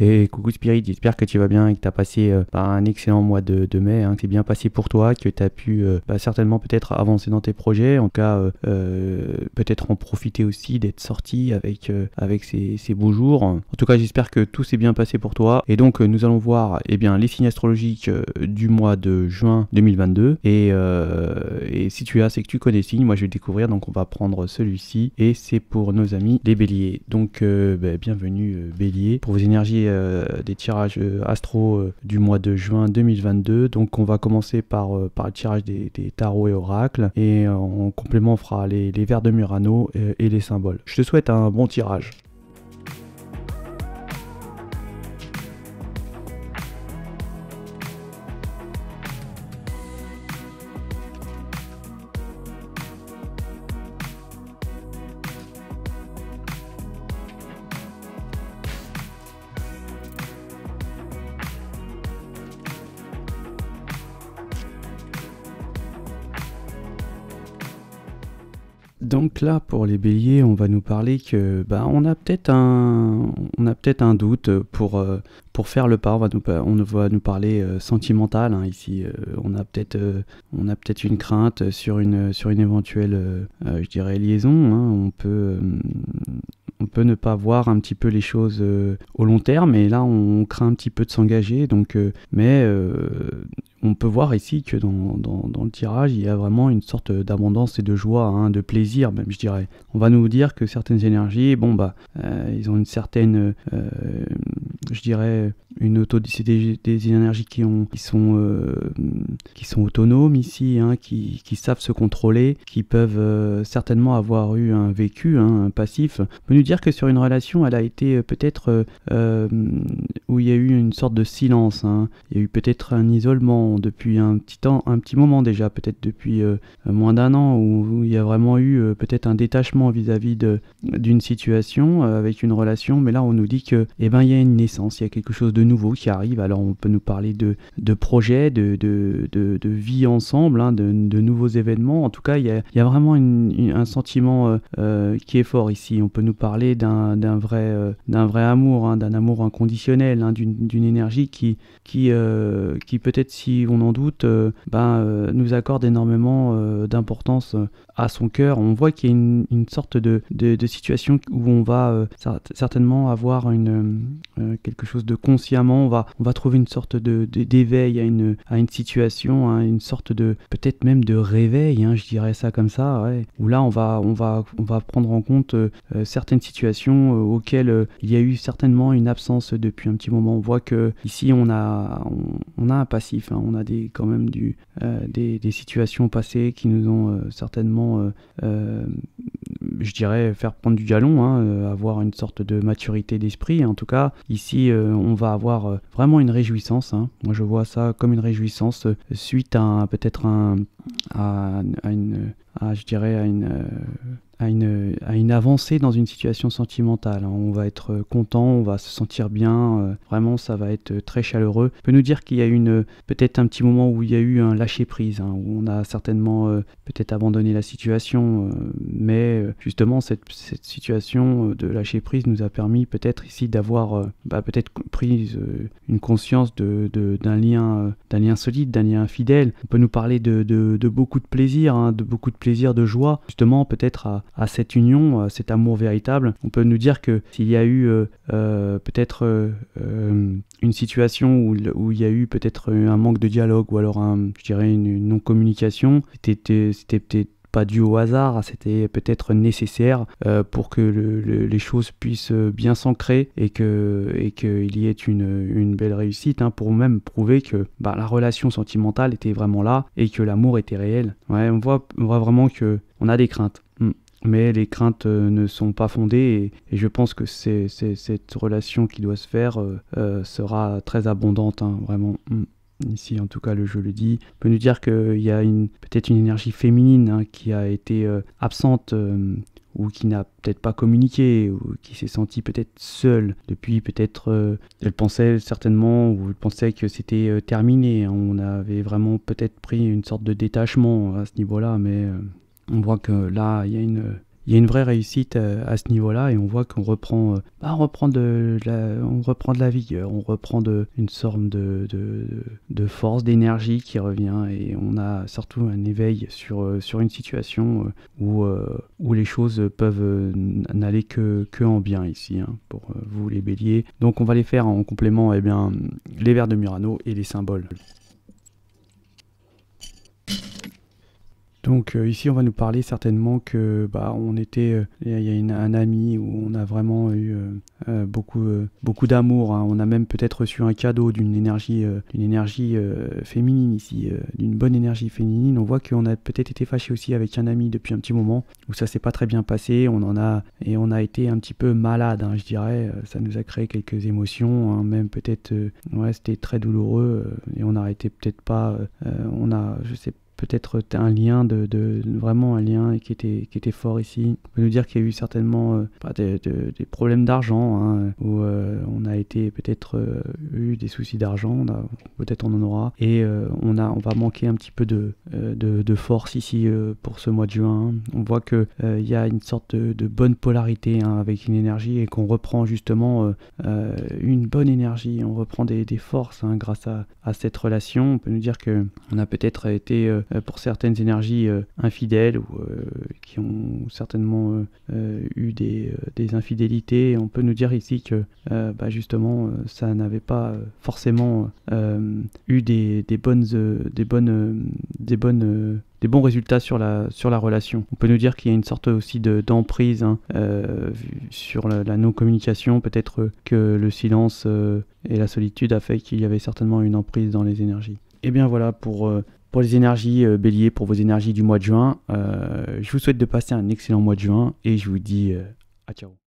Et coucou Spirit, j'espère que tu vas bien et que tu as passé un excellent mois de mai, que c'est bien passé pour toi, que tu as pu certainement peut-être avancer dans tes projets, en tout cas peut-être en profiter aussi d'être sorti avec ces beaux jours. En tout cas j'espère que tout s'est bien passé pour toi et donc nous allons voir les signes astrologiques du mois de juin 2022 et si tu as, c'est que tu connais les signes, moi je vais le découvrir, donc on va prendre celui-ci et c'est pour nos amis les béliers. Donc bienvenue bélier pour vos énergies des tirages astro du mois de juin 2022. Donc on va commencer par le tirage des tarots et oracles et en complément on fera les vers de Murano et les symboles. Je te souhaite un bon tirage. Donc là, pour les béliers, on va nous parler que on a peut-être un doute pour faire le pas. On va nous parler sentimental ici. On a peut-être une crainte sur une éventuelle, je dirais, liaison. On peut ne pas voir un petit peu les choses au long terme, et là on craint un petit peu de s'engager. Donc, on peut voir ici que dans le tirage, il y a vraiment une sorte d'abondance et de joie, de plaisir même, je dirais. On va nous dire que certaines énergies, ils ont une certaine, je dirais, c'est des énergies qui sont autonomes ici, qui savent se contrôler, qui peuvent certainement avoir eu un vécu, un passif. On peut nous dire que sur une relation, elle a été peut-être où il y a eu une sorte de silence. Il y a eu peut-être un isolement depuis un petit moment déjà, peut-être depuis moins d'un an, où il y a vraiment eu peut-être un détachement vis-à-vis d'une situation avec une relation. Mais là, on nous dit que il y a une naissance, il y a quelque chose de nouveau qui arrive. Alors on peut nous parler de projets, de vie ensemble, de nouveaux événements. En tout cas, il y a vraiment un sentiment qui est fort ici. On peut nous parler d'un vrai amour, d'un amour inconditionnel, d'une énergie qui peut-être, si on en doute, nous accorde énormément d'importance à son cœur. On voit qu'il y a une sorte de situation où on va certainement avoir quelque chose de consciemment. On va trouver une sorte d'éveil à une situation, une sorte de peut-être même de réveil, je dirais ça comme ça, où là on va prendre en compte certaines situations auxquelles il y a eu certainement une absence depuis un petit moment. On voit que ici on a un passif, on a quand même des situations passées qui nous ont certainement je dirais faire prendre du galon, avoir une sorte de maturité d'esprit. En tout cas ici on va avoir vraiment une réjouissance, moi je vois ça comme une réjouissance suite à peut-être à une avancée dans une situation sentimentale, hein. On va être content, on va se sentir bien, vraiment ça va être très chaleureux. On peut nous dire qu'il y a peut-être un petit moment où il y a eu un lâcher-prise, hein, où on a certainement peut-être abandonné la situation, mais justement cette situation de lâcher-prise nous a permis peut-être ici d'avoir peut-être pris une conscience d'un lien solide, d'un lien fidèle. On peut nous parler de beaucoup de plaisir, hein, de beaucoup de plaisir, de joie, justement peut-être à cette union, à cet amour véritable. On peut nous dire que s'il y a eu peut-être une situation où il y a eu peut-être un manque de dialogue ou alors je dirais une non-communication, c'était peut-être pas dû au hasard, c'était peut-être nécessaire pour que les choses puissent bien s'ancrer et qu'il y ait une belle réussite, hein, pour même prouver que la relation sentimentale était vraiment là et que l'amour était réel. Ouais, on voit vraiment que on a des craintes. Mais les craintes ne sont pas fondées et je pense que cette relation qui doit se faire sera très abondante, hein, vraiment. Ici, en tout cas, le jeu le dit. On peut nous dire qu'il y a peut-être une énergie féminine, hein, qui a été absente ou qui n'a peut-être pas communiqué ou qui s'est sentie peut-être seule depuis peut-être elle pensait certainement ou elle pensait que c'était terminé, hein. On avait vraiment peut-être pris une sorte de détachement à ce niveau-là, mais on voit que là, il y a une vraie réussite à ce niveau-là et on voit qu'on reprend, on reprend de la vigueur, on reprend une sorte de force, d'énergie qui revient et on a surtout un éveil sur une situation où les choses peuvent n'aller que en bien ici, hein, pour vous les béliers. Donc on va les faire en complément, les vers de Murano et les symboles. Donc ici on va nous parler certainement que on était, il y a un ami où on a vraiment eu beaucoup d'amour, hein. On a même peut-être reçu un cadeau d'une énergie féminine ici, d'une bonne énergie féminine. On voit qu'on a peut-être été fâché aussi avec un ami depuis un petit moment où ça s'est pas très bien passé. On a été un petit peu malade, hein, je dirais. Ça nous a créé quelques émotions, hein, même peut-être c'était très douloureux et on n'arrêtait peut-être pas. Je sais peut-être un lien vraiment un lien qui était fort ici. On peut nous dire qu'il y a eu certainement des problèmes d'argent, hein, où on a été peut-être eu des soucis d'argent, peut-être on en aura, et on va manquer un petit peu de force ici pour ce mois de juin. On voit que il y a une sorte de bonne polarité, hein, avec une énergie et qu'on reprend justement une bonne énergie, on reprend des forces, hein, grâce à cette relation. On peut nous dire que on a peut-être été pour certaines énergies infidèles ou qui ont certainement eu des infidélités. On peut nous dire ici que justement ça n'avait pas forcément eu des bons résultats sur la relation. On peut nous dire qu'il y a une sorte aussi d'emprise, hein, sur la non-communication. Peut-être que le silence et la solitude a fait qu'il y avait certainement une emprise dans les énergies. Et bien voilà pour les énergies béliers, pour vos énergies du mois de juin. Je vous souhaite de passer un excellent mois de juin et je vous dis à ciao.